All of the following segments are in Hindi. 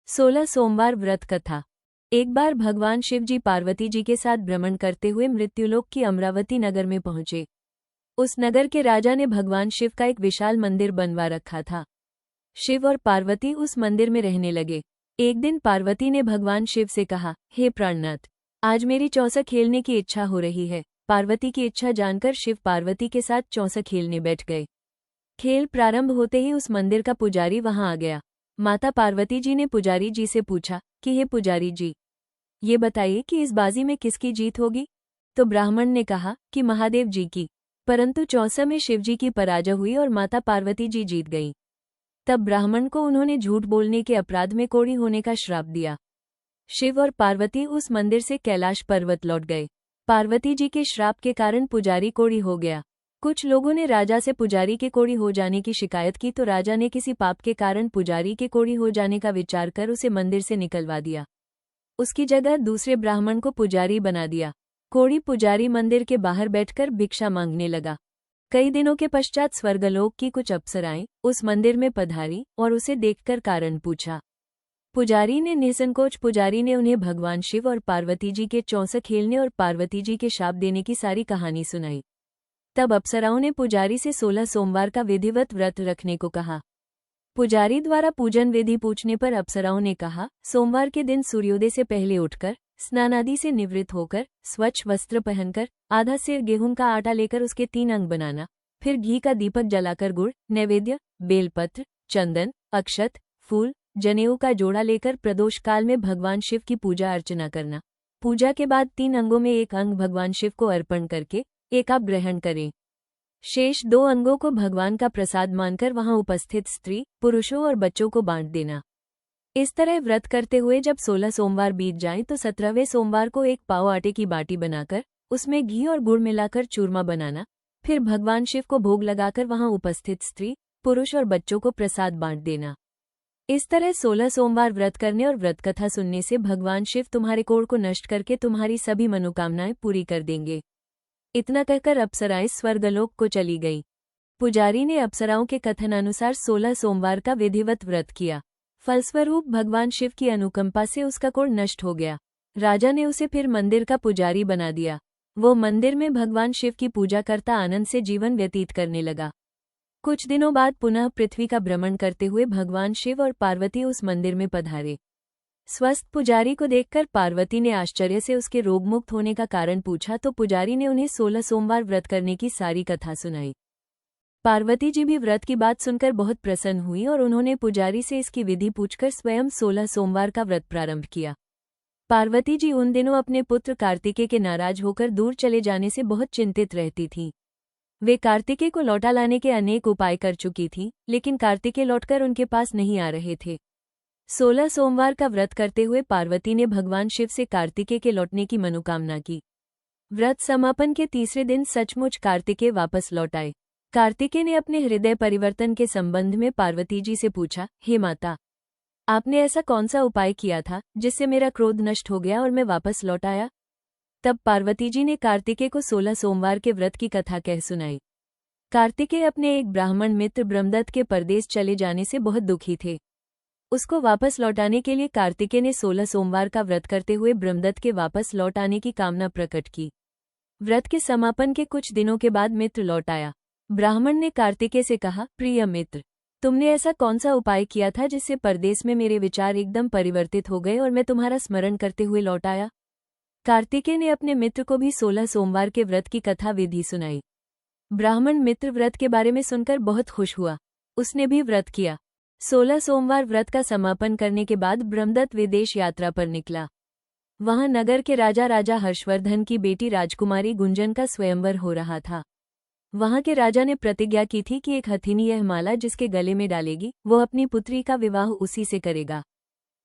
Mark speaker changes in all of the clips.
Speaker 1: 16 सोमवार व्रत कथा। एक बार भगवान शिव जी पार्वती जी के साथ भ्रमण करते हुए मृत्युलोक की अमरावती नगर में पहुंचे। उस नगर के राजा ने भगवान शिव का एक विशाल मंदिर बनवा रखा था। शिव और पार्वती उस मंदिर में रहने लगे। एक दिन पार्वती ने भगवान शिव से कहा, हे प्राणनाथ, आज मेरी चौसा खेलने की इच्छा हो रही है। पार्वती की इच्छा जानकर शिव पार्वती के साथ चौसा खेलने बैठ गए। खेल प्रारंभ होते ही उस मंदिर का पुजारी वहां आ गया। माता पार्वती जी ने पुजारी जी से पूछा कि हे पुजारी जी, ये बताइए कि इस बाजी में किसकी जीत होगी। तो ब्राह्मण ने कहा कि महादेव जी की। परंतु चौसा में शिव जी की पराजय हुई और माता पार्वती जी जीत गईं। तब ब्राह्मण को उन्होंने झूठ बोलने के अपराध में कोढ़ी होने का श्राप दिया। शिव और पार्वती उस मंदिर से कैलाश पर्वत लौट गए। पार्वती जी के श्राप के कारण पुजारी कोढ़ी हो गया। कुछ लोगों ने राजा से पुजारी के कोढ़ी हो जाने की शिकायत की तो राजा ने किसी पाप के कारण पुजारी के कोढ़ी हो जाने का विचार कर उसे मंदिर से निकलवा दिया। उसकी जगह दूसरे ब्राह्मण को पुजारी बना दिया। कोढ़ी पुजारी मंदिर के बाहर बैठकर भिक्षा मांगने लगा। कई दिनों के पश्चात स्वर्गलोक की कुछ अप्सराएं उस मंदिर में पधारी और उसे देखकर कारण पूछा। पुजारी ने निसंकोच पुजारी ने उन्हें भगवान शिव और पार्वती जी के चौसा खेलने और पार्वती जी के शाप देने की सारी कहानी सुनाई। तब अप्सराओं ने पुजारी से 16 सोमवार का विधिवत व्रत रखने को कहा। पुजारी द्वारा पूजन विधि पूछने पर अप्सराओं ने कहा, सोमवार के दिन सूर्योदय से पहले उठकर स्नान आदि से निवृत्त होकर स्वच्छ वस्त्र पहनकर आधा सेर गेहूं का आटा लेकर उसके 3 अंग बनाना, फिर घी का दीपक जलाकर गुड़, नैवेद्य, बेलपत्र, चंदन, अक्षत, फूल, जनेऊ का जोड़ा लेकर प्रदोष काल में भगवान शिव की पूजा अर्चना करना। पूजा के बाद 3 अंगों में एक अंग भगवान शिव को अर्पण करके एक आप ग्रहण करें। शेष 2 अंगों को भगवान का प्रसाद मानकर वहां उपस्थित स्त्री, पुरुषों और बच्चों को बांट देना। इस तरह व्रत करते हुए जब 16 सोमवार बीत जाएं तो 17वें सोमवार को एक पाव आटे की बाटी बनाकर उसमें घी और गुड़ मिलाकर चूरमा बनाना, फिर भगवान शिव को भोग लगाकर वहां उपस्थित स्त्री, पुरुष और बच्चों को प्रसाद बांट देना। इस तरह 16 सोमवार व्रत करने और व्रत कथा सुनने से भगवान शिव तुम्हारे कोढ़ को नष्ट करके तुम्हारी सभी मनोकामनाएं पूरी कर देंगे। इतना कहकर अप्सराएं स्वर्गलोक को चली गईं। पुजारी ने अप्सराओं के कथनानुसार 16 सोमवार का विधिवत व्रत किया। फलस्वरूप भगवान शिव की अनुकंपा से उसका कोढ़ नष्ट हो गया। राजा ने उसे फिर मंदिर का पुजारी बना दिया। वो मंदिर में भगवान शिव की पूजा करता आनंद से जीवन व्यतीत करने लगा। कुछ दिनों बाद पुनः पृथ्वी का भ्रमण करते हुए भगवान शिव और पार्वती उस मंदिर में पधारे। स्वस्थ पुजारी को देखकर पार्वती ने आश्चर्य से उसके रोगमुक्त होने का कारण पूछा तो पुजारी ने उन्हें 16 सोमवार व्रत करने की सारी कथा सुनाई। पार्वती जी भी व्रत की बात सुनकर बहुत प्रसन्न हुई और उन्होंने पुजारी से इसकी विधि पूछकर स्वयं 16 सोमवार का व्रत प्रारंभ किया। पार्वती जी उन दिनों अपने पुत्र कार्तिकेय के नाराज होकर दूर चले जाने से बहुत चिंतित रहती थीं। वे कार्तिकेय को लौटा लाने के अनेक उपाय कर चुकी थीं, लेकिन कार्तिकेय लौटकर उनके पास नहीं आ रहे थे। 16 सोमवार का व्रत करते हुए पार्वती ने भगवान शिव से कार्तिकेय के लौटने की मनोकामना की। व्रत समापन के तीसरे दिन सचमुच कार्तिकेय वापस लौट आए। कार्तिकेय ने अपने हृदय परिवर्तन के संबंध में पार्वती जी से पूछा, हे माता, आपने ऐसा कौन सा उपाय किया था जिससे मेरा क्रोध नष्ट हो गया और मैं वापस लौट आया। तब पार्वती जी ने कार्तिकेय को 16 सोमवार के व्रत की कथा कह सुनाई। कार्तिकेय अपने एक ब्राह्मण मित्र ब्रह्मदत्त के परदेश चले जाने से बहुत दुखी थे। उसको वापस लौटाने के लिए कार्तिकेय ने 16 सोमवार का व्रत करते हुए ब्रह्मदत्त के वापस लौट आने की कामना प्रकट की। व्रत के समापन के कुछ दिनों के बाद मित्र लौट आया। ब्राह्मण ने कार्तिकेय से कहा, प्रिय मित्र, तुमने ऐसा कौन सा उपाय किया था जिससे परदेश में मेरे विचार एकदम परिवर्तित हो गए और मैं तुम्हारा स्मरण करते हुए लौट आया। कार्तिकेय ने अपने मित्र को भी 16 सोमवार के व्रत की कथा विधि सुनाई। ब्राह्मण मित्र व्रत के बारे में सुनकर बहुत खुश हुआ। उसने भी व्रत किया। 16 सोमवार व्रत का समापन करने के बाद ब्रह्मदत्त विदेश यात्रा पर निकला। वहां नगर के राजा हर्षवर्धन की बेटी राजकुमारी गुंजन का स्वयंवर हो रहा था। वहां के राजा ने प्रतिज्ञा की थी कि एक हथिनी यह माला जिसके गले में डालेगी वो अपनी पुत्री का विवाह उसी से करेगा।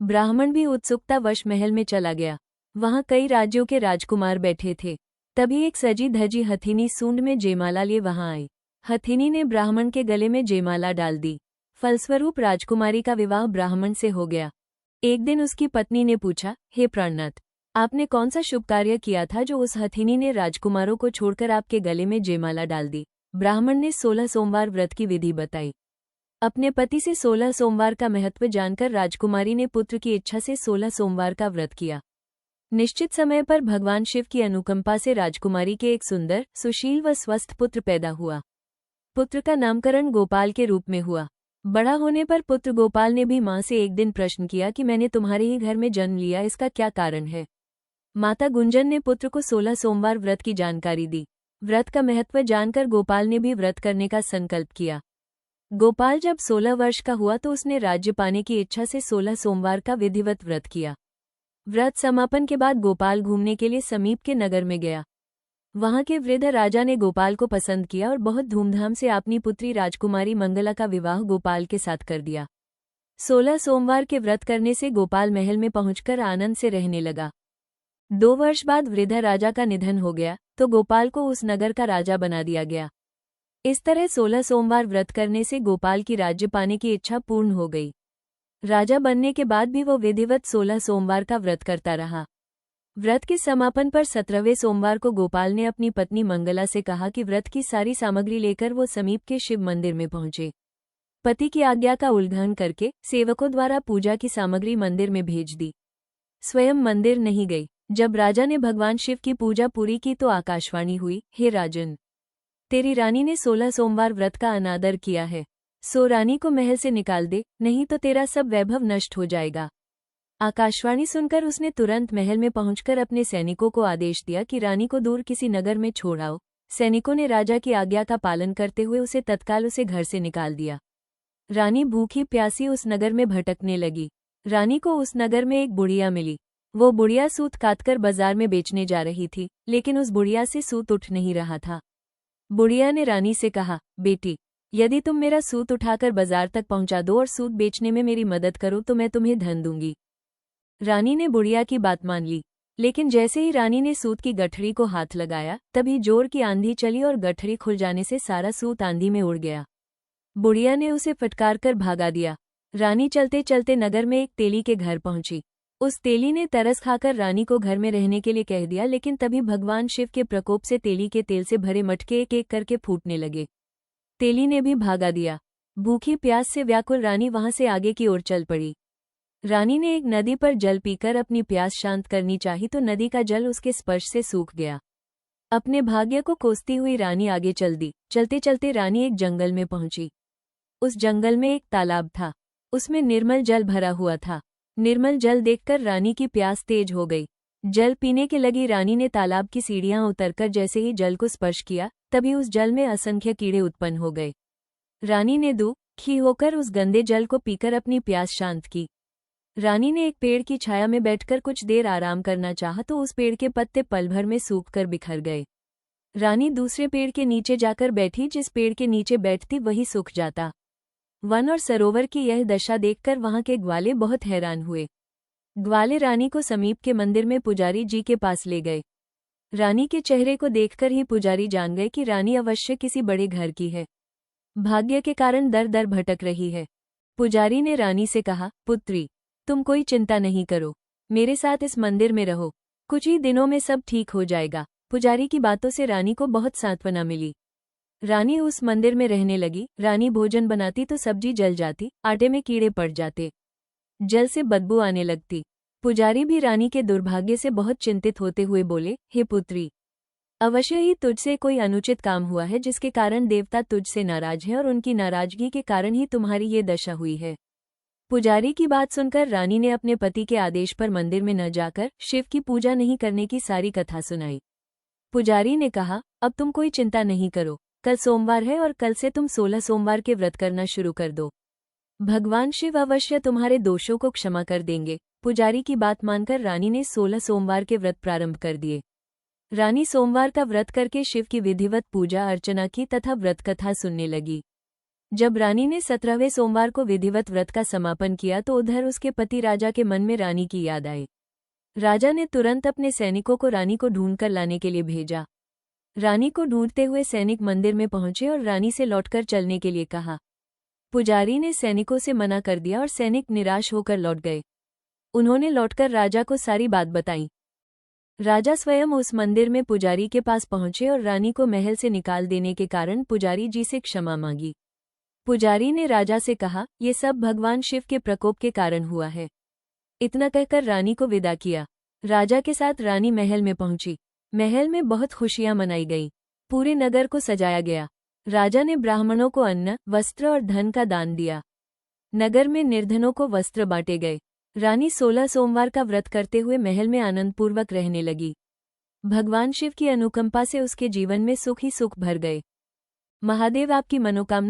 Speaker 1: ब्राह्मण भी उत्सुकतावश महल में चला गया। वहां कई राज्यों के राजकुमार बैठे थे। तभी एक सजी धजी हथिनी सूंड में जयमाला लिए वहां आई। हथिनी ने ब्राह्मण के गले में जयमाला डाल दी। फलस्वरूप राजकुमारी का विवाह ब्राह्मण से हो गया। एक दिन उसकी पत्नी ने पूछा, हे प्राणनाथ, आपने कौन सा शुभ कार्य किया था जो उस हथिनी ने राजकुमारों को छोड़कर आपके गले में जयमाला डाल दी। ब्राह्मण ने 16 सोमवार व्रत की विधि बताई। अपने पति से 16 सोमवार का महत्व जानकर राजकुमारी ने पुत्र की इच्छा से 16 सोमवार का व्रत किया। निश्चित समय पर भगवान शिव की अनुकंपा से राजकुमारी के एक सुंदर, सुशील व स्वस्थ पुत्र पैदा हुआ। पुत्र का नामकरण गोपाल के रूप में हुआ। बड़ा होने पर पुत्र गोपाल ने भी मां से एक दिन प्रश्न किया कि मैंने तुम्हारे ही घर में जन्म लिया, इसका क्या कारण है। माता गुंजन ने पुत्र को 16 सोमवार व्रत की जानकारी दी। व्रत का महत्व जानकर गोपाल ने भी व्रत करने का संकल्प किया। गोपाल जब 16 वर्ष का हुआ तो उसने राज्य पाने की इच्छा से 16 सोमवार का विधिवत व्रत किया। व्रत समापन के बाद गोपाल घूमने के लिए समीप के नगर में गया। वहां के वृद्ध राजा ने गोपाल को पसंद किया और बहुत धूमधाम से अपनी पुत्री राजकुमारी मंगला का विवाह गोपाल के साथ कर दिया। 16 सोमवार के व्रत करने से गोपाल महल में पहुंचकर आनंद से रहने लगा। 2 वर्ष बाद वृद्ध राजा का निधन हो गया तो गोपाल को उस नगर का राजा बना दिया गया। इस तरह 16 सोमवार व्रत करने से गोपाल की राज्य पाने की इच्छा पूर्ण हो गई। राजा बनने के बाद भी वो विधिवत 16 सोमवार का व्रत करता रहा। व्रत के समापन पर 17वें सोमवार को गोपाल ने अपनी पत्नी मंगला से कहा कि व्रत की सारी सामग्री लेकर वो समीप के शिव मंदिर में पहुंचे। पति की आज्ञा का उल्लंघन करके सेवकों द्वारा पूजा की सामग्री मंदिर में भेज दी। स्वयं मंदिर नहीं गई। जब राजा ने भगवान शिव की पूजा पूरी की तो आकाशवाणी हुई, हे राजन, तेरी रानी ने 16 सोमवार व्रत का अनादर किया है, सो रानी को महल से निकाल दे, नहीं तो तेरा सब वैभव नष्ट हो जाएगा। आकाशवाणी सुनकर उसने तुरंत महल में पहुंचकर अपने सैनिकों को आदेश दिया कि रानी को दूर किसी नगर में छोड़ आओ। सैनिकों ने राजा की आज्ञा का पालन करते हुए उसे तत्काल उसे घर से निकाल दिया। रानी भूखी प्यासी उस नगर में भटकने लगी। रानी को उस नगर में एक बुढ़िया मिली। वो बुढ़िया सूत काटकर बाजार में बेचने जा रही थी, लेकिन उस बुढ़िया से सूत उठ नहीं रहा था। बुढ़िया ने रानी से कहा, बेटी, यदि तुम मेरा सूत उठाकर बाजार तक पहुंचा दो और सूत बेचने में मेरी मदद करो तो मैं तुम्हें धन दूंगी। रानी ने बुढ़िया की बात मान ली, लेकिन जैसे ही रानी ने सूत की गठरी को हाथ लगाया तभी जोर की आंधी चली और गठरी खुल जाने से सारा सूत आंधी में उड़ गया। बुढ़िया ने उसे फटकार कर भागा दिया। रानी चलते चलते नगर में एक तेली के घर पहुंची। उस तेली ने तरस खाकर रानी को घर में रहने के लिए कह दिया, लेकिन तभी भगवान शिव के प्रकोप से तेली के तेल से भरे मटके एक एक करके फूटने लगे। तेली ने भी भागा दिया। भूखी प्यास से व्याकुल रानी वहां से आगे की ओर चल पड़ी। रानी ने एक नदी पर जल पीकर अपनी प्यास शांत करनी चाही तो नदी का जल उसके स्पर्श से सूख गया। अपने भाग्य को कोसती हुई रानी आगे चल दी। चलते चलते रानी एक जंगल में पहुंची। उस जंगल में एक तालाब था। उसमें निर्मल जल भरा हुआ था। निर्मल जल देखकर रानी की प्यास तेज हो गई। जल पीने के लगी रानी ने तालाब की सीढ़ियां उतरकर जैसे ही जल को स्पर्श किया तभी उस जल में असंख्य कीड़े उत्पन्न हो गए। रानी ने दुखी होकर उस गंदे जल को पीकर अपनी प्यास शांत की। रानी ने एक पेड़ की छाया में बैठकर कुछ देर आराम करना चाहा तो उस पेड़ के पत्ते पल भर में सूखकर बिखर गए। रानी दूसरे पेड़ के नीचे जाकर बैठी। जिस पेड़ के नीचे बैठती वही सूख जाता। वन और सरोवर की यह दशा देखकर वहां के ग्वाले बहुत हैरान हुए। ग्वाले रानी को समीप के मंदिर में पुजारी जी के पास ले गए। रानी के चेहरे को देखकर ही पुजारी जान गए कि रानी अवश्य किसी बड़े घर की है। भाग्य के कारण दर दर भटक रही है। पुजारी ने रानी से कहा, पुत्री, तुम कोई चिंता नहीं करो, मेरे साथ इस मंदिर में रहो, कुछ ही दिनों में सब ठीक हो जाएगा। पुजारी की बातों से रानी को बहुत सांत्वना मिली। रानी उस मंदिर में रहने लगी। रानी भोजन बनाती तो सब्जी जल जाती, आटे में कीड़े पड़ जाते, जल से बदबू आने लगती। पुजारी भी रानी के दुर्भाग्य से बहुत चिंतित होते हुए बोले, हे पुत्री, अवश्य ही तुझसे कोई अनुचित काम हुआ है जिसके कारण देवता तुझसे नाराज है और उनकी नाराजगी के कारण ही तुम्हारी ये दशा हुई है। पुजारी की बात सुनकर रानी ने अपने पति के आदेश पर मंदिर में न जाकर शिव की पूजा नहीं करने की सारी कथा सुनाई। पुजारी ने कहा, अब तुम कोई चिंता नहीं करो, कल सोमवार है और कल से तुम 16 सोमवार के व्रत करना शुरू कर दो। भगवान शिव अवश्य तुम्हारे दोषों को क्षमा कर देंगे। पुजारी की बात मानकर रानी ने 16 सोमवार के व्रत प्रारंभ कर दिए। रानी सोमवार का व्रत करके शिव की विधिवत पूजा अर्चना की तथा व्रत कथा सुनने लगी। जब रानी ने 17वें सोमवार को विधिवत व्रत का समापन किया तो उधर उसके पति राजा के मन में रानी की याद आई। राजा ने तुरंत अपने सैनिकों को रानी को ढूंढकर लाने के लिए भेजा। रानी को ढूंढते हुए सैनिक मंदिर में पहुंचे और रानी से लौटकर चलने के लिए कहा। पुजारी ने सैनिकों से मना कर दिया और सैनिक निराश होकर लौट गए। उन्होंने लौटकर राजा को सारी बात बताई। राजा स्वयं उस मंदिर में पुजारी के पास पहुंचे और रानी को महल से निकाल देने के कारण पुजारी जी से क्षमा मांगी। पुजारी ने राजा से कहा, ये सब भगवान शिव के प्रकोप के कारण हुआ है। इतना कहकर रानी को विदा किया। राजा के साथ रानी महल में पहुंची। महल में बहुत खुशियां मनाई गई। पूरे नगर को सजाया गया। राजा ने ब्राह्मणों को अन्न, वस्त्र और धन का दान दिया। नगर में निर्धनों को वस्त्र बांटे गए। रानी 16 सोमवार का व्रत करते हुए महल में आनंदपूर्वक रहने लगी। भगवान शिव की अनुकंपा से उसके जीवन में सुख ही सुख भर गए। महादेव आपकी मनोकामना